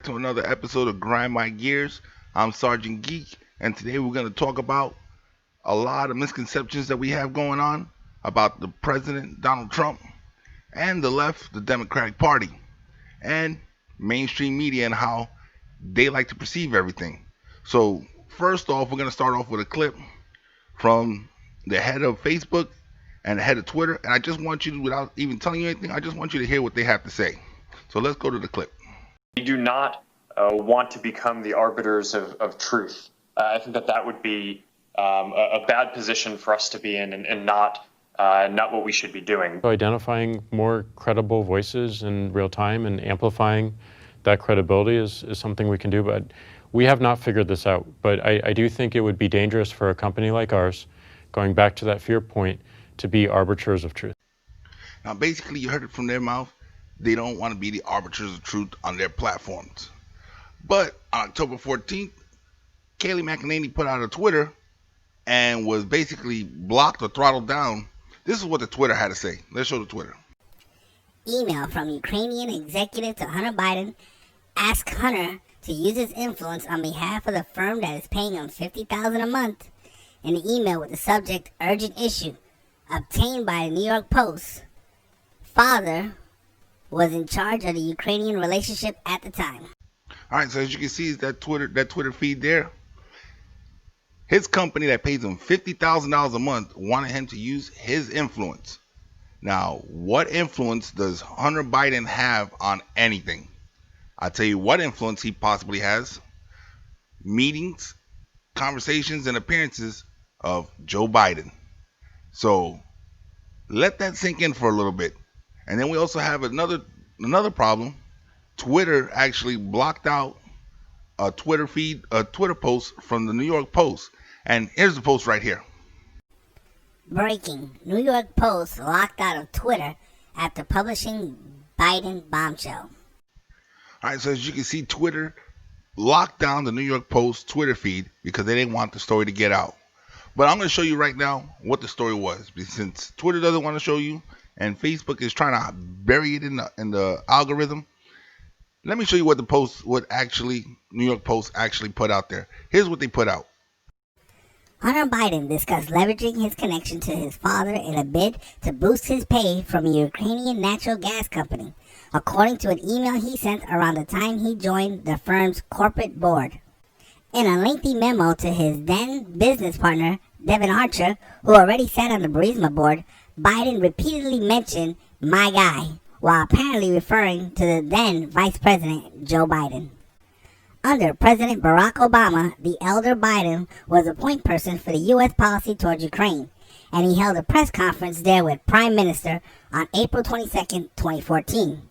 to another episode of Grind My Gears. I'm Sergeant Geek, and today we're going to talk about a lot of misconceptions that we have going on about the President Donald Trump and the left, the Democratic Party, and mainstream media and how they like to perceive everything. So, first off, we're going to start off with a clip from the head of Facebook and the head of Twitter, and I just want you to, without even telling you anything, I just want you to hear what they have to say. So let's go to the clip. We do not want to become the arbiters of truth. I think that would be a bad position for us to be in, and not what we should be doing. Identifying more credible voices in real time and amplifying that credibility is something we can do, but we have not figured this out. But I do think it would be dangerous for a company like ours, going back to that fear point, to be arbiters of truth. Now, basically, you heard it from their mouth. They don't want to be the arbiters of truth on their platforms. But on October 14th, Kayleigh McEnany put out a Twitter and was basically blocked or throttled down. This is what the Twitter had to say. Let's show the Twitter. Email from Ukrainian executive to Hunter Biden. Ask Hunter to use his influence on behalf of the firm that is paying him $50,000 a month. In the email with the subject, urgent issue, obtained by the New York Post. Father was in charge of the Ukrainian relationship at the time. All right, so as you can see, is that Twitter feed there. His company that pays him $50,000 a month wanted him to use his influence. Now, what influence does Hunter Biden have on anything? I'll tell you what influence he possibly has. Meetings, conversations, and appearances of Joe Biden. So let that sink in for a little bit. And then we also have another problem. Twitter actually blocked out a Twitter post from the New York Post. And here's the post right here. Breaking. New York Post locked out of Twitter after publishing Biden bombshell. All right, so as you can see, Twitter locked down the New York Post Twitter feed because they didn't want the story to get out. But I'm going to show you right now what the story was. Since Twitter doesn't want to show you, and Facebook is trying to bury it in the algorithm, let me show you what New York Post actually put out there. Here's what they put out. Hunter Biden discussed leveraging his connection to his father in a bid to boost his pay from a Ukrainian natural gas company, according to an email he sent around the time he joined the firm's corporate board. In a lengthy memo to his then business partner, Devin Archer, who already sat on the Burisma board, Biden repeatedly mentioned "my guy," while apparently referring to the then Vice President Joe Biden. Under President Barack Obama, the elder Biden was a point person for the U.S. policy towards Ukraine, and he held a press conference there with Prime Minister on April 22, 2014.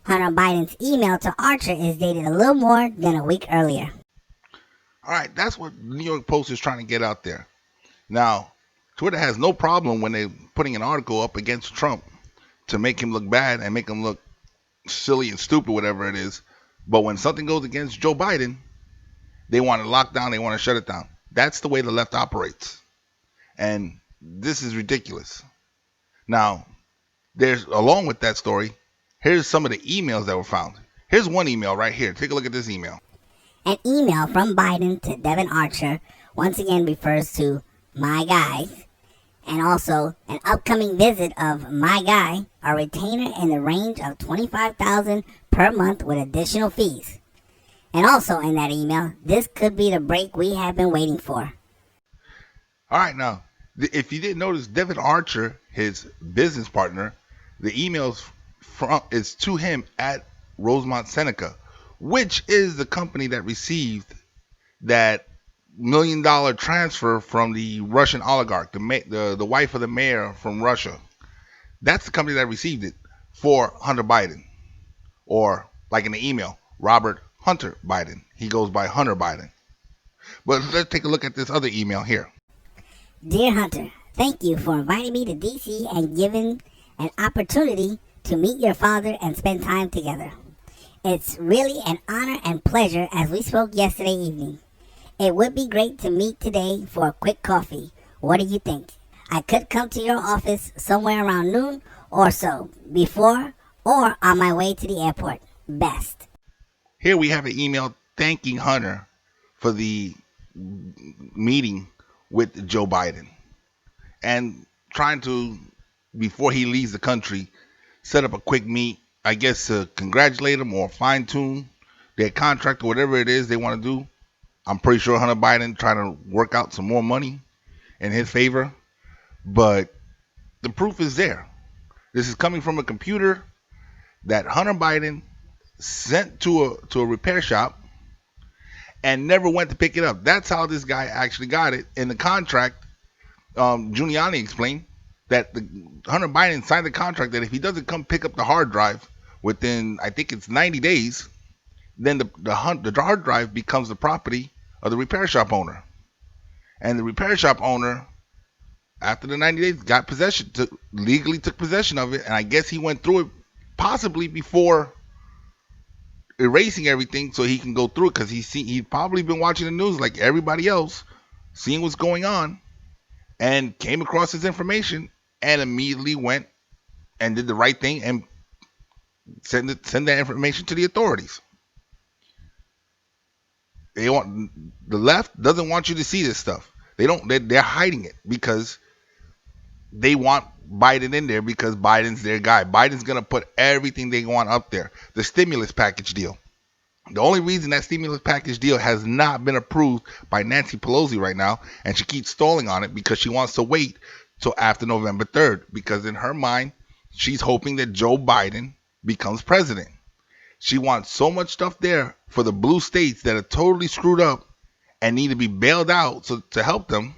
Hunter Biden's email to Archer is dated a little more than a week earlier. All right, that's what New York Post is trying to get out there. Now, Twitter has no problem when they're putting an article up against Trump to make him look bad and make him look silly and stupid, whatever it is. But when something goes against Joe Biden, they want to lock down, they want to shut it down. That's the way the left operates. And this is ridiculous. Now, along with that story, here's some of the emails that were found. Here's one email right here. Take a look at this email. An email from Biden to Devin Archer once again refers to "my guys," and also an upcoming visit of "my guy," a retainer in the range of $25,000 per month with additional fees. And also in that email, this could be the break we have been waiting for. All right, now, if you didn't notice, Devin Archer, his business partner, the emails is to him at Rosemont Seneca, which is the company that received that $1 million transfer from the Russian oligarch, the wife of the mayor from Russia. That's the company that received it for Hunter Biden. Or, like in the email, Robert Hunter Biden. He goes by Hunter Biden. But let's take a look at this other email here. Dear Hunter, thank you for inviting me to DC and giving an opportunity to meet your father and spend time together. It's really an honor and pleasure as we spoke yesterday evening. It would be great to meet today for a quick coffee. What do you think? I could come to your office somewhere around noon or so, before or on my way to the airport. Best. Here we have an email thanking Hunter for the meeting with Joe Biden and trying to, before he leaves the country, set up a quick meet, I guess, to congratulate him or fine tune their contract or whatever it is they want to do. I'm pretty sure Hunter Biden trying to work out some more money in his favor, but the proof is there. This is coming from a computer that Hunter Biden sent to a repair shop and never went to pick it up. That's how this guy actually got it. In the contract, Giuliani explained that Hunter Biden signed the contract that if he doesn't come pick up the hard drive within, I think it's 90 days, then the hard drive becomes the property of the repair shop owner. And the repair shop owner, after the 90 days, got possession, legally took possession of it. And I guess he went through it possibly before erasing everything so he can go through it, because he'd probably been watching the news like everybody else, seeing what's going on, and came across his information and immediately went and did the right thing and send that information to the authorities. The left doesn't want you to see this stuff. They're hiding it because they want Biden in there, because Biden's their guy. Biden's going to put everything they want up there. The stimulus package deal. The only reason that stimulus package deal has not been approved by Nancy Pelosi right now, and she keeps stalling on it because she wants to wait till after November 3rd, because in her mind, she's hoping that Joe Biden becomes president. She wants so much stuff there for the blue states that are totally screwed up and need to be bailed out to help them,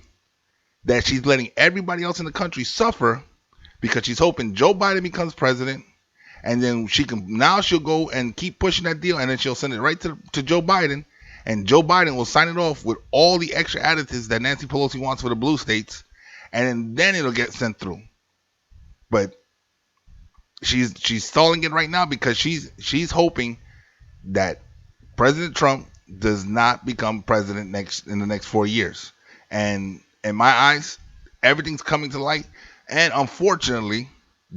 that she's letting everybody else in the country suffer, because she's hoping Joe Biden becomes president, and then she'll go and keep pushing that deal, and then she'll send it right to Joe Biden, and Joe Biden will sign it off with all the extra additives that Nancy Pelosi wants for the blue states, and then it'll get sent through. But she's stalling it right now because she's hoping that President Trump does not become president in the next 4 years. And in my eyes, everything's coming to light. And unfortunately,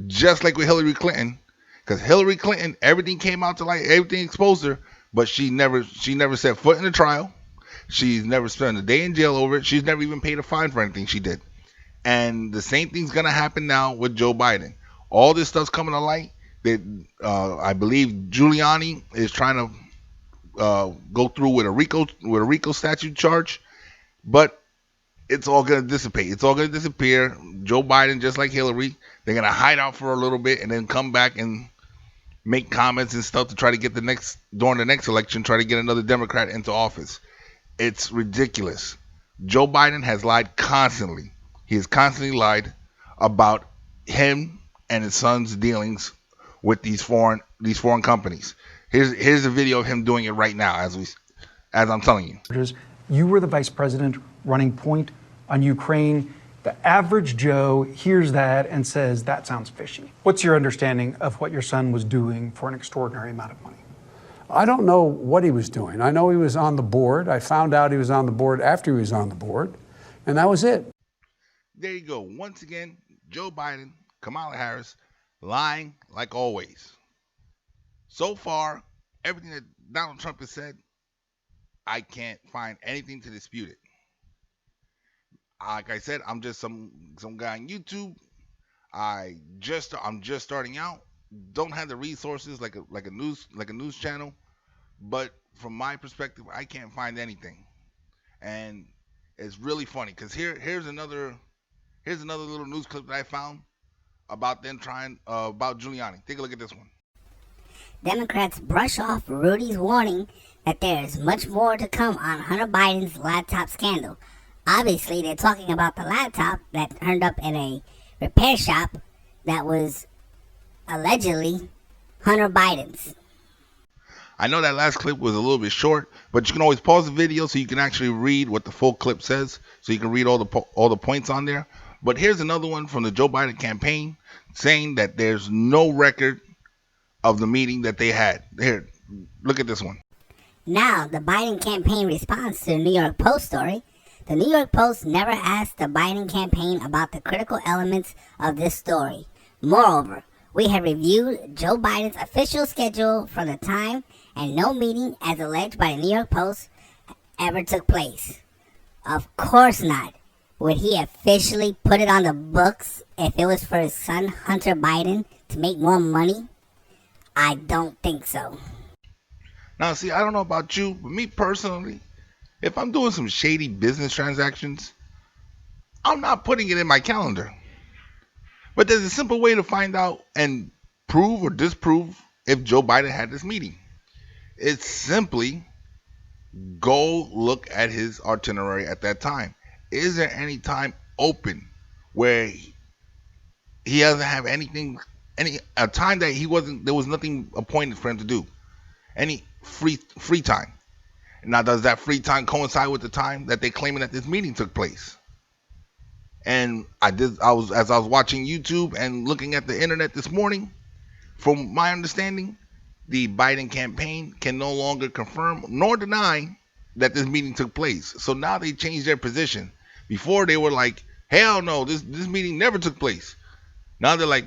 just like with Hillary Clinton, because Hillary Clinton, everything came out to light, everything exposed her, but she never set foot in a trial. She's never spent a day in jail over it. She's never even paid a fine for anything she did. And the same thing's going to happen now with Joe Biden. All this stuff's coming to light. That I believe Giuliani is trying to go through with a RICO statute charge, but it's all going to dissipate. It's all going to disappear. Joe Biden, just like Hillary, they're going to hide out for a little bit and then come back and make comments and stuff to try to get during the next election, try to get another Democrat into office. It's ridiculous. Joe Biden has lied constantly. He has constantly lied about him and his son's dealings with these foreign companies. Here's a video of him doing it right now as I'm telling you. You were the vice president running point on Ukraine. The average Joe hears that and says, that sounds fishy. What's your understanding of what your son was doing for an extraordinary amount of money? I don't know what he was doing. I know he was on the board. I found out he was on the board after he was on the board, and that was it. There you go. Once again, Joe Biden, Kamala Harris, lying like always. So far, everything that Donald Trump has said, I can't find anything to dispute it. Like I said, I'm just some guy on YouTube. I'm just starting out. Don't have the resources like a news channel, but from my perspective, I can't find anything, and it's really funny because here's another little news clip that I found about them trying about Giuliani. Take a look at this one. Democrats brush off Rudy's warning that there is much more to come on Hunter Biden's laptop scandal. Obviously, they're talking about the laptop that turned up in a repair shop that was allegedly Hunter Biden's. I know that last clip was a little bit short, but you can always pause the video so you can actually read what the full clip says, so you can read all the points on there. But here's another one from the Joe Biden campaign saying that there's no record of the meeting that they had. Here, look at this one. Now, the Biden campaign responds to the New York Post story. The New York Post never asked the Biden campaign about the critical elements of this story. Moreover, we have reviewed Joe Biden's official schedule for the time and no meeting, as alleged by the New York Post, ever took place. Of course not. Would he officially put it on the books if it was for his son Hunter Biden to make more money? I don't think so. Now, see, I don't know about you, but me personally, if I'm doing some shady business transactions, I'm not putting it in my calendar. But there's a simple way to find out and prove or disprove if Joe Biden had this meeting. It's simply go look at his itinerary at that time. Is there any time open where he doesn't have anything, a time that there was nothing appointed for him to do? Any free time? Now, does that free time coincide with the time that they're claiming that this meeting took place? And as I was watching YouTube and looking at the internet this morning, from my understanding, the Biden campaign can no longer confirm nor deny that this meeting took place. So now they changed their position. Before they were like, hell no, this meeting never took place. Now they're like,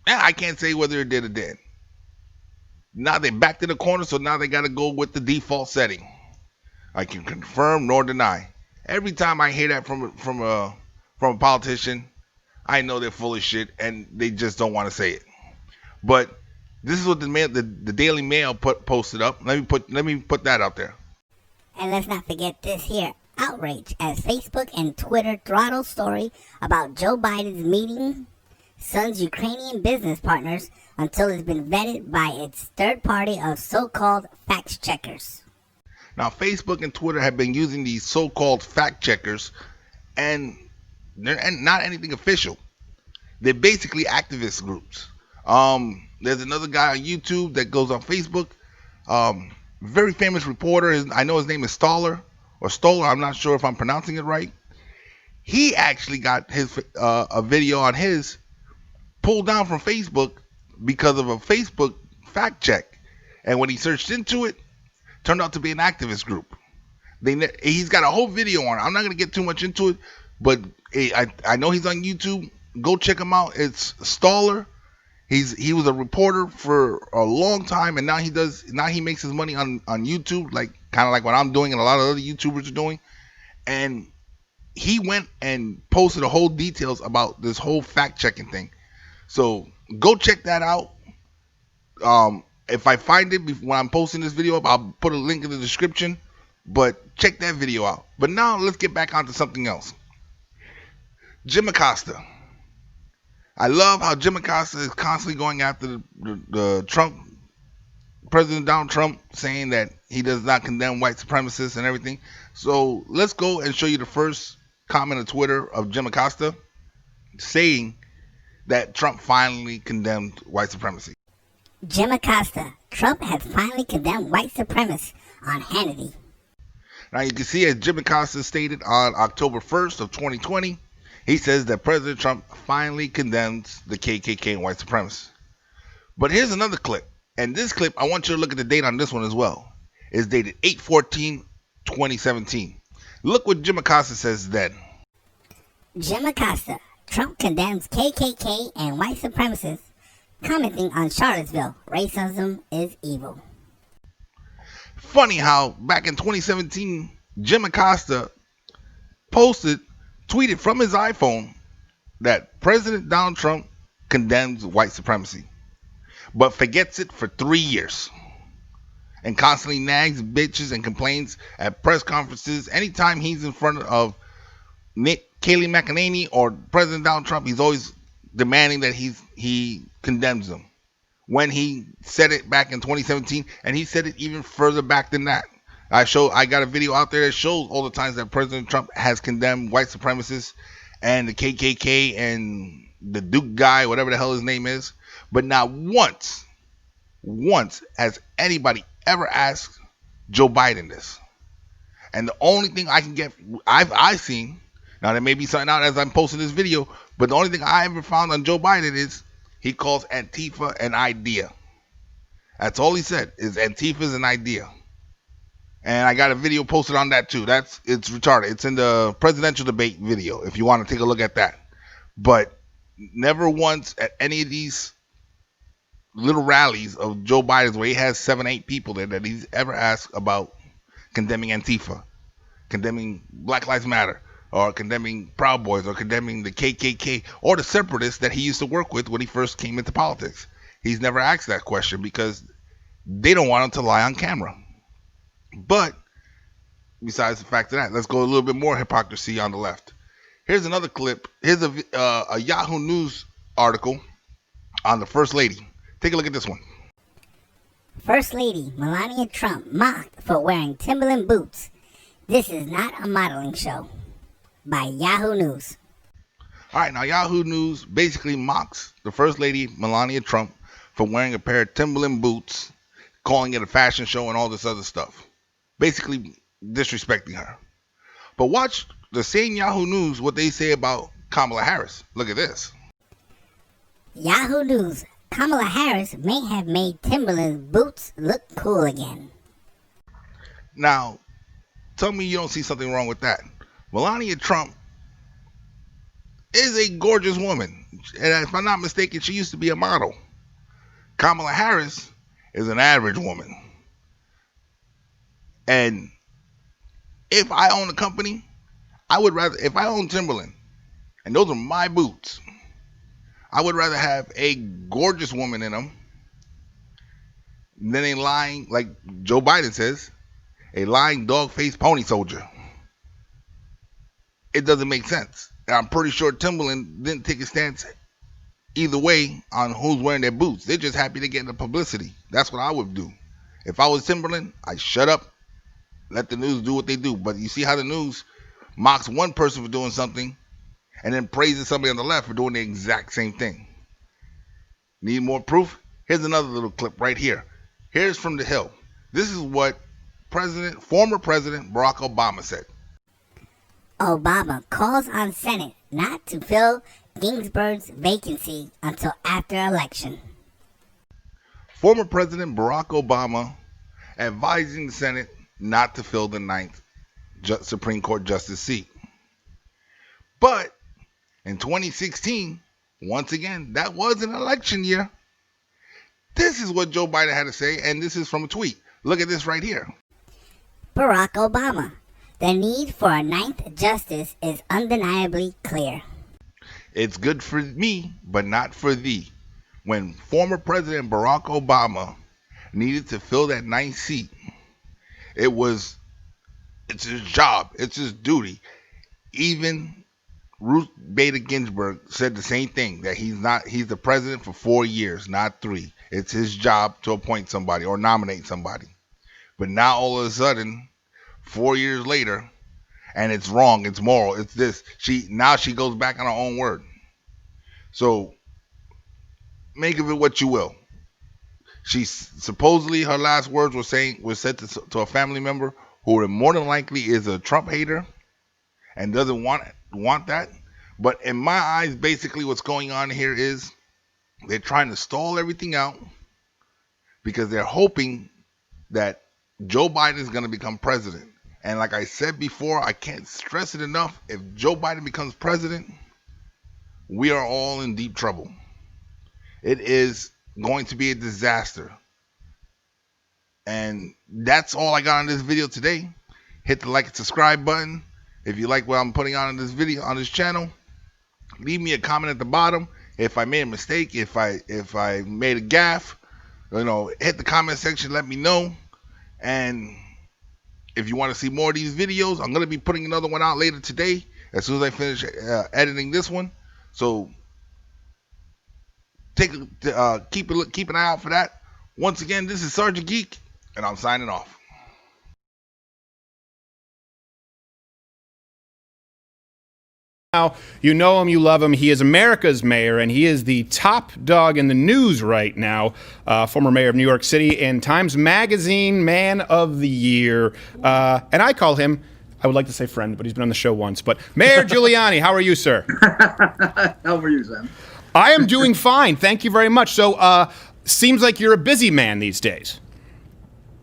I can't say whether it did or didn't. Now they backed in the corner, so now they got to go with the default setting. I can confirm nor deny. Every time I hear that from a politician, I know they're full of shit and they just don't want to say it. But this is what the Daily Mail posted up. Let me put that out there. And let's not forget this here outrage as Facebook and Twitter throttle story about Joe Biden's meeting son's Ukrainian business partners until it's been vetted by its third party of so-called fact checkers. Now, Facebook and Twitter have been using these so-called fact checkers, and they're not anything official. They're basically activist groups. There's another guy on YouTube that goes on Facebook. Very famous reporter. I know his name is Stoller. I'm not sure if I'm pronouncing it right. He actually got his a video on his pulled down from Facebook because of a Facebook fact check. And when he searched into it, turned out to be an activist group. He's got a whole video on it. I'm not going to get too much into it, but I know he's on YouTube. Go check him out. It's Stoller. He was a reporter for a long time, and now he makes his money on YouTube, like kind of like what I'm doing and a lot of other YouTubers are doing. And he went and posted the whole details about this whole fact checking thing. So go check that out. If I find it when I'm posting this video up, I'll put a link in the description. But check that video out. But now let's get back onto something else. Jim Acosta. I love how Jim Acosta is constantly going after the Trump, President Donald Trump, saying that he does not condemn white supremacists and everything. So let's go and show you the first comment on Twitter of Jim Acosta saying that Trump finally condemned white supremacy. Jim Acosta, Trump has finally condemned white supremacists on Hannity. Now you can see, as Jim Acosta stated on October 1st of 2020, he says that President Trump finally condemns the KKK and white supremacists. But here's another clip. And this clip, I want you to look at the date on this one as well. It's dated 8/14/2017. Look what Jim Acosta says then. Jim Acosta, Trump condemns KKK and white supremacists, commenting on Charlottesville, racism is evil. Funny how back in 2017, Jim Acosta tweeted from his iPhone that President Donald Trump condemns white supremacy, but forgets it for 3 years and constantly nags, bitches, and complains at press conferences. Anytime he's in front of Kayleigh McEnany or President Donald Trump, he's always demanding that he condemns them. When he said it back in 2017, and he said it even further back than that. I got a video out there that shows all the times that President Trump has condemned white supremacists and the KKK and the Duke guy, whatever the hell his name is. But not once has anybody ever asked Joe Biden this. And the only thing I can get, I've seen, now there may be something out as I'm posting this video, but the only thing I ever found on Joe Biden is he calls Antifa an idea. That's all he said, is Antifa's an idea. And I got a video posted on that too. It's retarded. It's in the presidential debate video if you want to take a look at that. But never once at any of these little rallies of Joe Biden's where he has 7, 8 people there that he's ever asked about condemning Antifa, condemning Black Lives Matter, or condemning Proud Boys, or condemning the KKK, or the separatists that he used to work with when he first came into politics. He's never asked that question because they don't want him to lie on camera. But besides the fact of that, let's go a little bit more hypocrisy on the left. Here's another clip. Here's a Yahoo News article on the First Lady. Take a look at this one. First Lady Melania Trump mocked for wearing Timberland boots. This is not a modeling show. By Yahoo News. All right, now Yahoo News basically mocks the First Lady Melania Trump for wearing a pair of Timberland boots, calling it a fashion show and all this other stuff. Basically disrespecting her. But watch the same Yahoo News what they say about Kamala Harris. Look at this. Yahoo News. Kamala Harris may have made Timberland boots look cool again. Now, tell me you don't see something wrong with that. Melania Trump is a gorgeous woman. And if I'm not mistaken, she used to be a model. Kamala Harris is an average woman. And if I own a company, I would rather, if I own Timberland, and those are my boots, I would rather have a gorgeous woman in them than a lying, like Joe Biden says, a lying dog-faced pony soldier. It doesn't make sense. And I'm pretty sure Timberland didn't take a stance either way on who's wearing their boots. They're just happy to get the publicity. That's what I would do. If I was Timberland, I'd shut up, let the news do what they do. But you see how the news mocks one person for doing something and then praises somebody on the left for doing the exact same thing. Need more proof? Here's another little clip right here. Here's from The Hill. This is what former President Barack Obama said. Obama calls on Senate not to fill Ginsburg's vacancy until after election. Former President Barack Obama advising the Senate not to fill the 9th Supreme Court justice seat. But in 2016, once again, that was an election year. This is what Joe Biden had to say, and this is from a tweet. Look at this right here. Barack Obama. The need for a 9th justice is undeniably clear. It's good for me, but not for thee. When former President Barack Obama needed to fill that 9th seat, it's his job, it's his duty. Even Ruth Bader Ginsburg said the same thing, that he's the president for 4 years, not 3. It's his job to appoint somebody or nominate somebody. But now all of a sudden, 4 years later, and it's wrong, it's moral, it's this. She goes back on her own word. So make of it what you will. She supposedly, her last words was said to a family member who more than likely is a Trump hater and doesn't want that. But in my eyes, basically what's going on here is they're trying to stall everything out because they're hoping that Joe Biden is going to become president. And like I said before, I can't stress it enough. If Joe Biden becomes president, we are all in deep trouble. It is going to be a disaster. And that's all I got on this video today. Hit the like and subscribe button if you like what I'm putting on in this video, on this channel. Leave me a comment at the bottom if I made a mistake, if I made a gaffe. Hit the comment section, let me know. And if you want to see more of these videos, I'm going to be putting another one out later today as soon as I finish editing this one. So keep an eye out for that. Once again, this is Sergeant Geek, and I'm signing off. Now, you know him, you love him. He is America's mayor, and he is the top dog in the news right now. Former mayor of New York City and Times Magazine Man of the Year. And I call him, I would like to say friend, but he's been on the show once. But Mayor Giuliani, how are you, sir? How are you, Sam? I am doing fine. Thank you very much. So, seems like you're a busy man these days.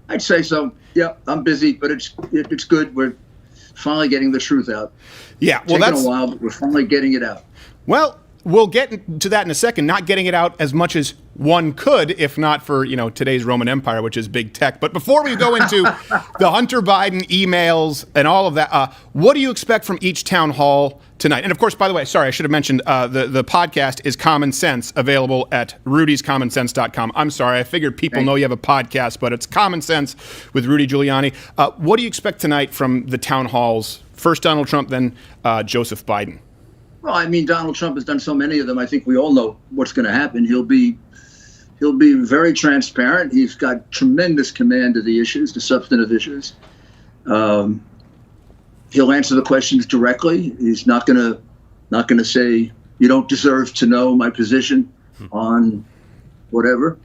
I'd say so. Yeah, I'm busy, but it's good. We're finally getting the truth out. Yeah, well, it's taken a while, but we're finally getting it out. Well, we'll get to that in a second, not getting it out as much as one could, if not for, today's Roman Empire, which is big tech. But before we go into the Hunter Biden emails and all of that, what do you expect from each town hall tonight? And of course, by the way, sorry, I should have mentioned the podcast is Common Sense, available at rudyscommonsense.com. I'm sorry, I figured people know you have a podcast, but it's Common Sense with Rudy Giuliani. What do you expect tonight from the town halls? First Donald Trump, then Joseph Biden. Well, I mean, Donald Trump has done so many of them. I think we all know what's going to happen. He'll be very transparent. He's got tremendous command of the issues, the substantive issues. He'll answer the questions directly. He's not going to say, you don't deserve to know my position on whatever,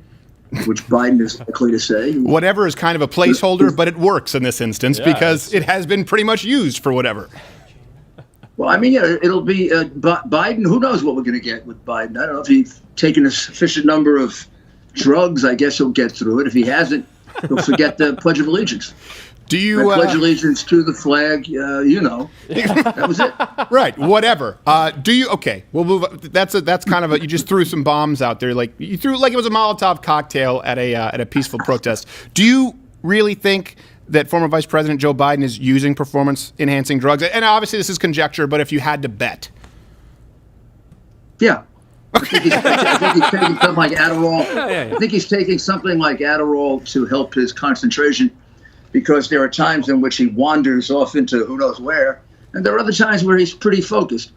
which Biden is likely to say. Whatever is kind of a placeholder, but it works in this instance because it has been pretty much used for whatever. Well, I mean, it'll be Biden. Who knows what we're going to get with Biden? I don't know if he's taken a sufficient number of drugs. I guess he'll get through it. If he hasn't, he'll forget the Pledge of Allegiance. Do you pledge allegiance to the flag? That was it. Right. Whatever. Do you? Okay. We'll move. That's kind of a. You just threw some bombs out there, like you threw like it was a Molotov cocktail at a peaceful protest. Do you really think that former Vice President Joe Biden is using performance-enhancing drugs? And obviously, this is conjecture, but if you had to bet, yeah. I think he's taking something like Adderall. I think he's taking something like Adderall to help his concentration, because there are times in which he wanders off into who knows where, and there are other times where he's pretty focused.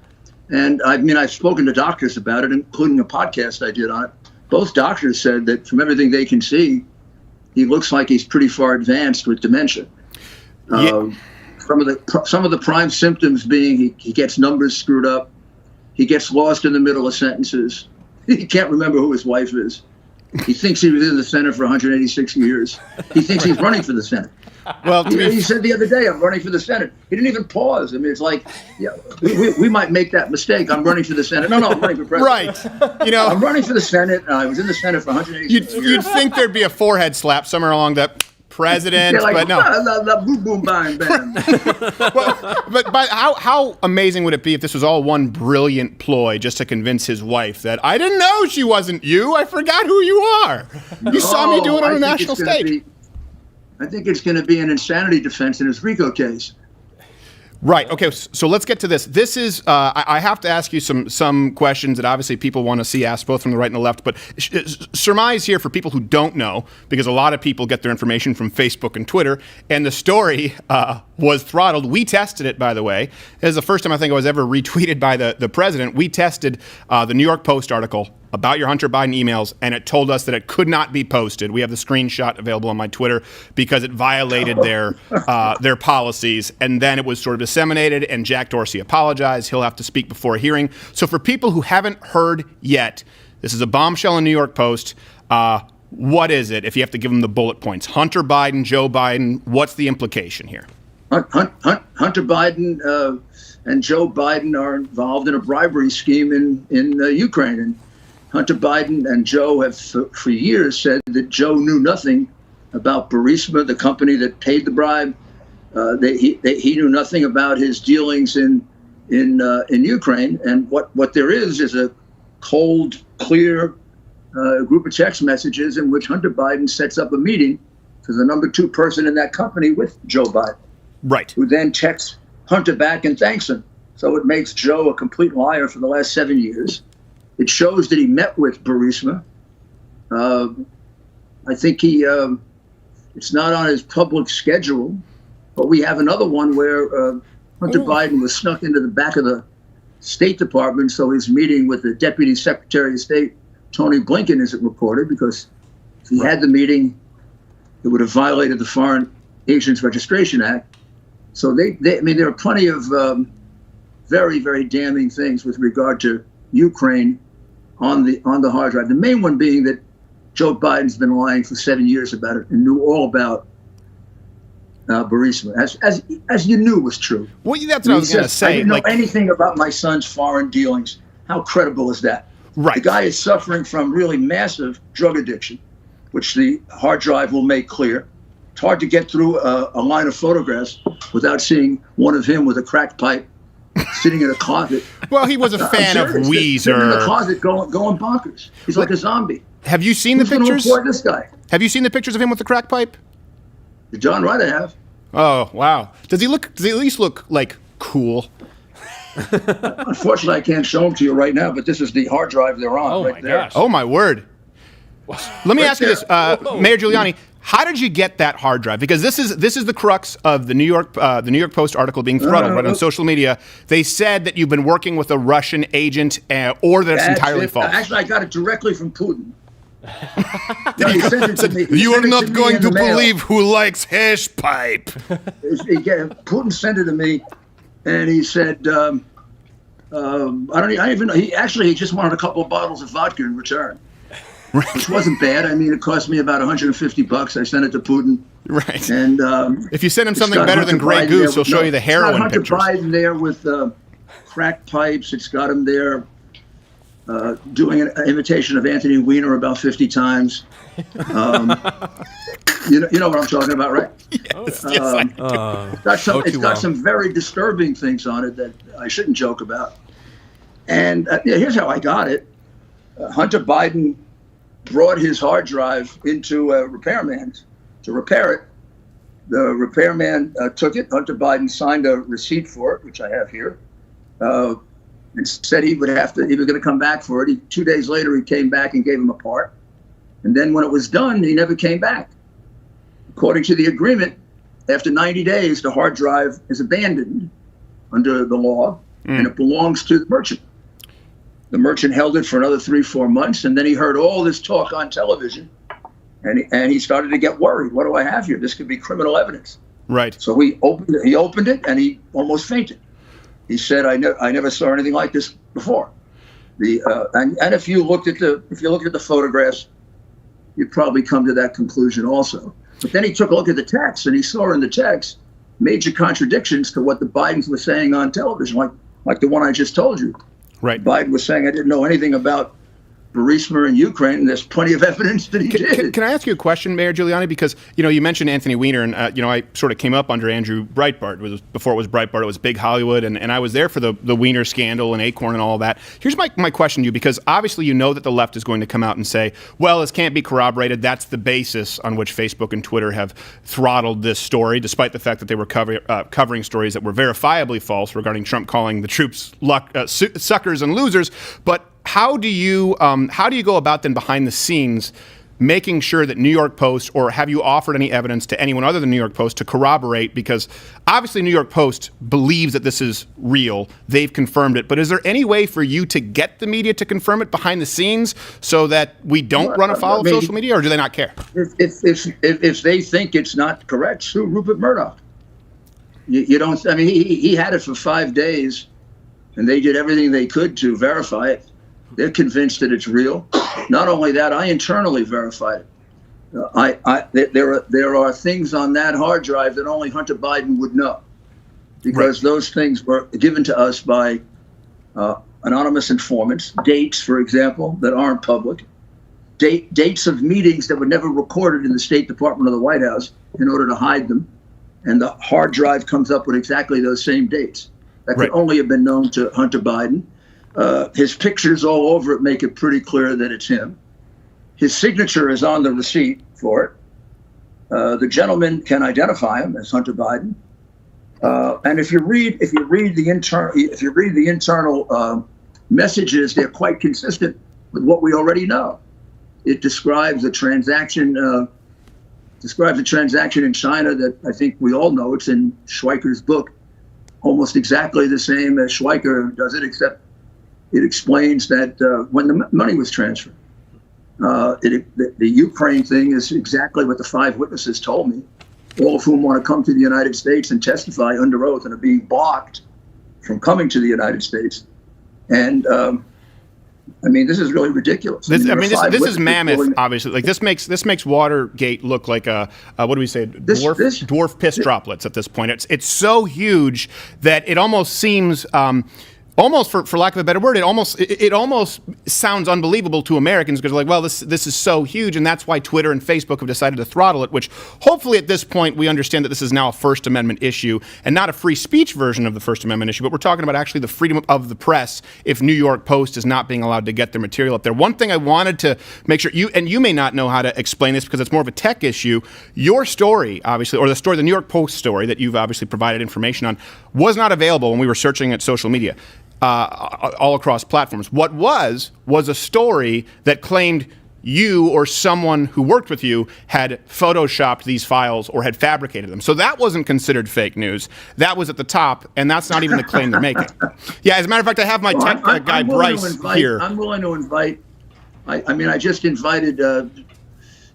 And I mean, I've spoken to doctors about it, including a podcast I did on it. Both doctors said that from everything they can see, he looks like he's pretty far advanced with dementia. Some of the prime symptoms being he gets numbers screwed up. He gets lost in the middle of sentences. He can't remember who his wife is. He thinks he was in the Senate for 186 years. He thinks he's running for the Senate. Well, he said the other day, I'm running for the Senate. He didn't even pause. I mean, it's like, we might make that mistake. I'm running for the Senate. No, I'm running for president. Right. I'm running for the Senate. And I was in the Senate for 186 years. You'd think there'd be a forehead slap somewhere along that president, but no. Boom, boom, bang, bang. But how amazing would it be if this was all one brilliant ploy just to convince his wife that I didn't know she wasn't you. I forgot who you are. You saw me do it on a national stage. I think it's going to be an insanity defense in his RICO case. Right. Okay. So let's get to this. This is I have to ask you some questions that obviously people want to see asked, both from the right and the left. But surmise here for people who don't know, because a lot of people get their information from Facebook and Twitter, and the story was throttled. We tested it, by the way. This is the first time I think it was ever retweeted by the president. We tested the New York Post article about your Hunter Biden emails, and it told us that it could not be posted. We have the screenshot available on my Twitter because it violated their policies. And then it was sort of disseminated, and Jack Dorsey apologized. He'll have to speak before a hearing. So for people who haven't heard yet, this is a bombshell in New York Post. What is it, if you have to give them the bullet points? Hunter Biden, Joe Biden, what's the implication here? Hunter Biden and Joe Biden are involved in a bribery scheme in Ukraine. And Hunter Biden and Joe have for years said that Joe knew nothing about Burisma, the company that paid the bribe. He knew nothing about his dealings in Ukraine. And what there is a cold, clear group of text messages in which Hunter Biden sets up a meeting for the number 2 person in that company with Joe Biden. Right. Who then texts Hunter back and thanks him. So it makes Joe a complete liar for the last 7 years. It shows that he met with Burisma. I think it's not on his public schedule, but we have another one where Hunter Biden was snuck into the back of the State Department, so he's meeting with the Deputy Secretary of State, Tony Blinken, as it reported, because if he had the meeting, it would have violated the Foreign Agents Registration Act. So there are plenty of very, very damning things with regard to Ukraine on the hard drive. The main one being that Joe Biden's been lying for 7 years about it and knew all about Burisma, as you knew was true. Well, that's what I was going to say. I didn't know anything about my son's foreign dealings. How credible is that? Right. The guy is suffering from really massive drug addiction, which the hard drive will make clear. It's hard to get through a line of photographs without seeing one of him with a crack pipe sitting in a closet. Well, he was a fan of Weezer. Sitting in the closet going bonkers. He's like a zombie. Have you seen the pictures? Who's going to report this guy? Have you seen the pictures of him with the crack pipe? John Wright, I have. Oh, wow. Does he at least look like cool? Unfortunately, I can't show them to you right now, but this is the hard drive they're on right there. Gosh. Oh, my word. Let me ask you this, Mayor Giuliani. How did you get that hard drive? Because this is the crux of the New York Post article being throttled right on social media. They said that you've been working with a Russian agent, or that it's entirely false. Actually, I got it directly from Putin. No, he sent it to me. You are not going to mail. believe who likes hash pipe. Putin sent it to me, and he said, I don't even know. He just wanted a couple of bottles of vodka in return. Which wasn't bad. I mean, it cost me about $150. I sent it to Putin. Right. And if you send him something better than Grey Goose, he'll show you the heroin Hunter pictures. Biden there with crack pipes. It's got him there doing an imitation of Anthony Weiner about 50 times. You know what I'm talking about, right? Yes, I do. It's got some very disturbing things on it that I shouldn't joke about. And here's how I got it. Hunter Biden brought his hard drive into a repairman to repair it. The repairman took it. Hunter Biden signed a receipt for it, which I have here, and said he was going to come back for it. 2 days later, he came back and gave him a part. And then when it was done, he never came back. According to the agreement, after 90 days, the hard drive is abandoned under the law, and it belongs to the merchant. The merchant held it for another 3-4 months, and then he heard all this talk on television, and he started to get worried. What do I have here? This could be criminal evidence. Right. So he opened it, and he almost fainted. He said, "I never saw anything like this before." And if you looked at the photographs, you'd probably come to that conclusion also. But then he took a look at the text, and he saw in the text major contradictions to what the Bidens were saying on television, like the one I just told you. Right. Biden was saying, I didn't know anything about Burisma in Ukraine, and there's plenty of evidence that he did. Can I ask you a question, Mayor Giuliani? Because, you mentioned Anthony Weiner, and, I sort of came up under Andrew Breitbart. Before it was Breitbart, it was Big Hollywood, and I was there for the Weiner scandal and Acorn and all of that. Here's my question to you, because obviously you know that the left is going to come out and say, well, this can't be corroborated. That's the basis on which Facebook and Twitter have throttled this story, despite the fact that they were covering stories that were verifiably false regarding Trump calling the troops suckers and losers. But how do you go about then behind the scenes making sure that New York Post, or have you offered any evidence to anyone other than New York Post to corroborate? Because obviously New York Post believes that this is real. They've confirmed it. But is there any way for you to get the media to confirm it behind the scenes so that we don't run afoul of social media, or do they not care? If they think it's not correct, sue Rupert Murdoch. You don't. I mean, he had it for 5 days, and they did everything they could to verify it. They're convinced that it's real. Not only that, I internally verified it. There are things on that hard drive that only Hunter Biden would know, because those things were given to us by anonymous informants. Dates, for example, that aren't public. Dates of meetings that were never recorded in the State Department or the White House in order to hide them. And the hard drive comes up with exactly those same dates. That could only have been known to Hunter Biden. His pictures all over it make it pretty clear that it's him. His signature is on the receipt for it. The gentleman can identify him as Hunter Biden. And if you read the internal messages, they're quite consistent with what we already know. It describes a transaction. In China that I think we all know. It's in Schweiker's book, almost exactly the same as Schweiker does it, except it explains that when the money was transferred. The Ukraine thing is exactly what the 5 witnesses told me, all of whom want to come to the United States and testify under oath and are being blocked from coming to the United States. And I mean, this is really ridiculous. This is mammoth, obviously. Like this makes Watergate look like a what do we say? Dwarf piss droplets at this point. It's so huge that it almost seems almost, for lack of a better word, it almost sounds unbelievable to Americans because they're like, well, this is so huge, and that's why Twitter and Facebook have decided to throttle it, which hopefully at this point we understand that this is now a First Amendment issue and not a free speech version of the First Amendment issue, but we're talking about actually the freedom of the press if New York Post is not being allowed to get their material up there. One thing I wanted to make sure, you may not know how to explain this because it's more of a tech issue, your story, obviously, or the New York Post story that you've obviously provided information on, was not available when we were searching at social media. All across platforms. What was a story that claimed you or someone who worked with you had photoshopped these files or had fabricated them. So that wasn't considered fake news. That was at the top, and that's not even the claim they're making. Yeah, as a matter of fact, I have my tech guy, Bryce, here. I'm willing to invite, I just invited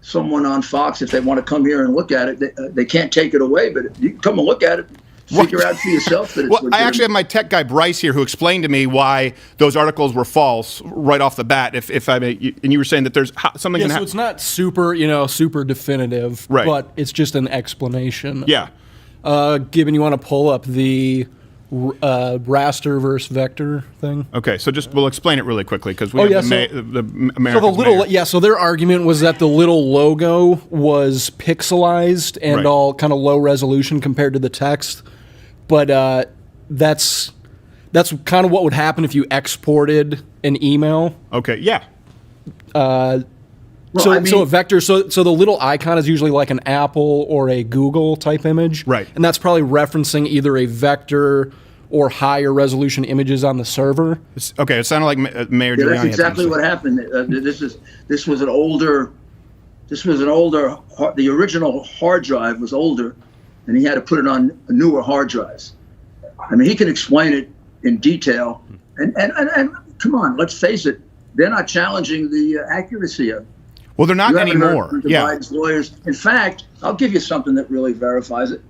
someone on Fox if they want to come here and look at it. They can't take it away, but you can come and look at it. Figure out for yourself that it's legitimate. I actually have my tech guy Bryce here who explained to me why those articles were false right off the bat. If I may, and you were saying that there's something. Yeah, so it's not super definitive, right, but it's just an explanation. Yeah. Gibbon, you want to pull up the raster versus vector thing? Okay, so we'll explain it really quickly because we have the American. So their argument was that the little logo was pixelized and all kind of low resolution compared to the text. But that's kind of what would happen if you exported an email. Okay, yeah. So a vector, so the little icon is usually like an Apple or a Google type image. Right. And that's probably referencing either a vector or higher resolution images on the server. Okay, it sounded like Mayor Giuliani. That's exactly what happened. This was an older, the original hard drive was older, and he had to put it on newer hard drives. I mean, he can explain it in detail. And come on, let's face it, they're not challenging the accuracy of it. Well, they're not anymore. Biden's lawyers. In fact, I'll give you something that really verifies it.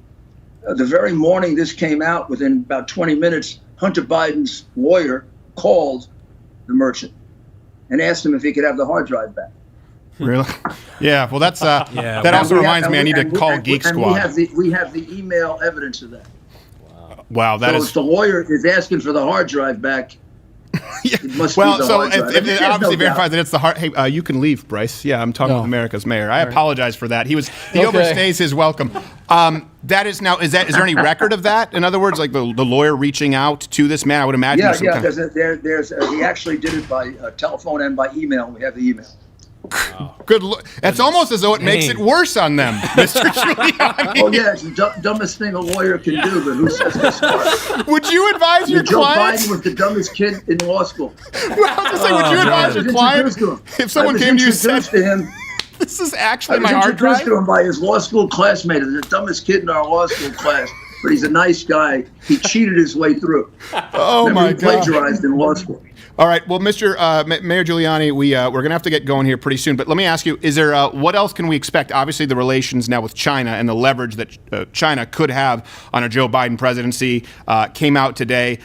The very morning this came out, within about 20 minutes, Hunter Biden's lawyer called the merchant and asked him if he could have the hard drive back. Really? Yeah. Well, that's that also reminds me. I need to call Geek Squad. We have the email evidence of that. Wow. That is. If the lawyer is asking for the hard drive back, it must be the hard drive. If it obviously verifies that it's the hard. Hey, you can leave, Bryce. Yeah, I'm talking with America's mayor. I apologize for that. He overstays his welcome. That is now. Is there any record of that? In other words, like the lawyer reaching out to this man, I would imagine. He actually did it by telephone and by email. We have the email. Wow. Good. That's almost as though it makes it worse on them, Mr. Giuliani. Oh yeah, it's the dumbest thing a lawyer can do, but who says this part? Would you advise your clients? Joe Biden was the dumbest kid in law school. Well, I was just saying, would you advise your clients if someone came to you and said to him, "This is actually my hard drive"? I was introduced to him by his law school classmate, the dumbest kid in our law school class, but he's a nice guy. He cheated his way through. Oh my God! He plagiarized in law school. All right. Well, Mr. Mayor Giuliani, we're going to have to get going here pretty soon. But let me ask you: is there what else can we expect? Obviously, the relations now with China and the leverage that China could have on a Joe Biden presidency came out today.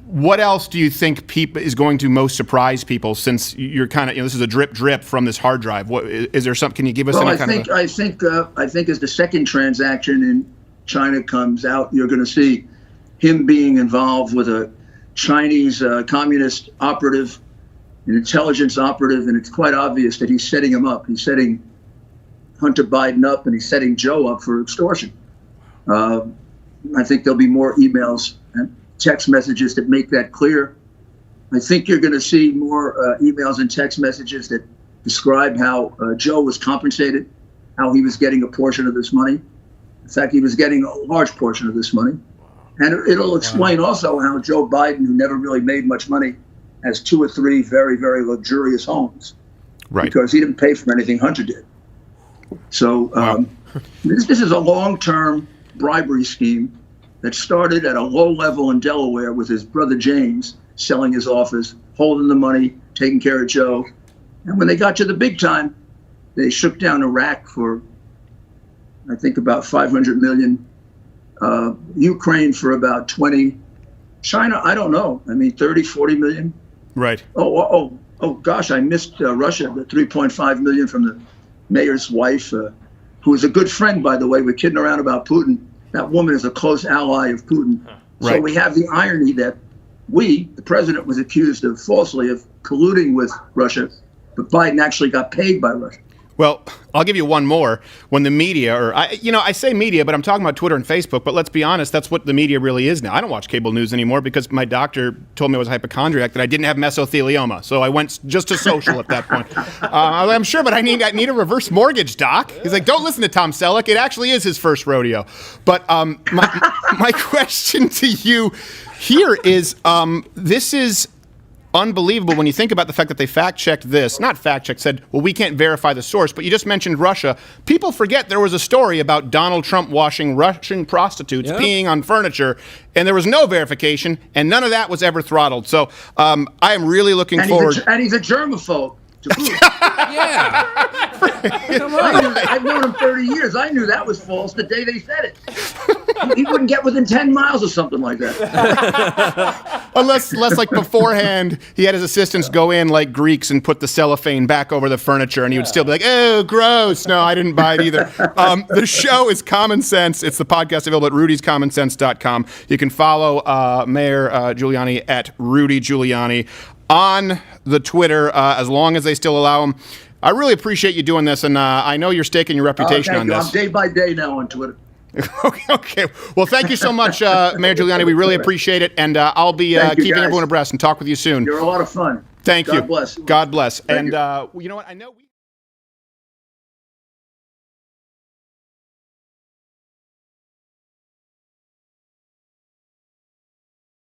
What else do you think is going to most surprise people? Since you're kind of, this is a drip from this hard drive. What is there? Something? Can you give us any kind of? I think as the second transaction in China comes out, you're going to see him being involved with a Chinese communist operative, an intelligence operative, and it's quite obvious that he's setting him up. He's setting Hunter Biden up, and he's setting Joe up for extortion. I think there'll be more emails and text messages that make that clear. I think you're going to see more emails and text messages that describe how Joe was compensated, how he was getting a portion of this money. In fact, he was getting a large portion of this money. And it'll explain also how Joe Biden, who never really made much money, has 2 or 3 very, very luxurious homes. Right. Because he didn't pay for anything Hunter did. So this is a long-term bribery scheme that started at a low level in Delaware with his brother James selling his office, holding the money, taking care of Joe. And when they got to the big time, they shook down Iraq for, I think, about $500 million. Ukraine for about 20. China, I don't know. I mean, 30, 40 million. Right. Oh, gosh, I missed Russia, the 3.5 million from the mayor's wife, who is a good friend, by the way. We're kidding around about Putin. That woman is a close ally of Putin. Right. So we have the irony that the president was accused of falsely of colluding with Russia, but Biden actually got paid by Russia. Well, I'll give you one more. When the media, I say media, but I'm talking about Twitter and Facebook, but let's be honest, that's what the media really is now. I don't watch cable news anymore because my doctor told me I was a hypochondriac, that I didn't have mesothelioma. So I went just to social at that point. I'm sure, but I need a reverse mortgage, doc. He's like, don't listen to Tom Selleck. It actually is his first rodeo. But my question to you here is, this is unbelievable when you think about the fact that they fact-checked this. Not fact-checked, said, well, we can't verify the source, but you just mentioned Russia. People forget there was a story about Donald Trump washing Russian prostitutes peeing on furniture, and there was no verification, and none of that was ever throttled. So I am really looking forward. And he's a germaphobe. Yeah. Come on. I've known him 30 years. I knew that was false the day they said it. He wouldn't get within 10 miles of something like that. Unless like beforehand, he had his assistants go in like Greeks and put the cellophane back over the furniture, and he would still be like, oh, gross. No, I didn't buy it either. The show is Common Sense. It's the podcast available at rudyscommonsense.com. You can follow Mayor Giuliani at Rudy Giuliani on the Twitter, as long as they still allow him. I really appreciate you doing this, and I know you're staking your reputation on this. I'm day by day now on Twitter. Okay. Well, thank you so much, Mayor Giuliani. We really appreciate it, and I'll be keeping everyone abreast and talk with you soon. You're a lot of fun. Thank you. God bless. God bless. And you know what? I know.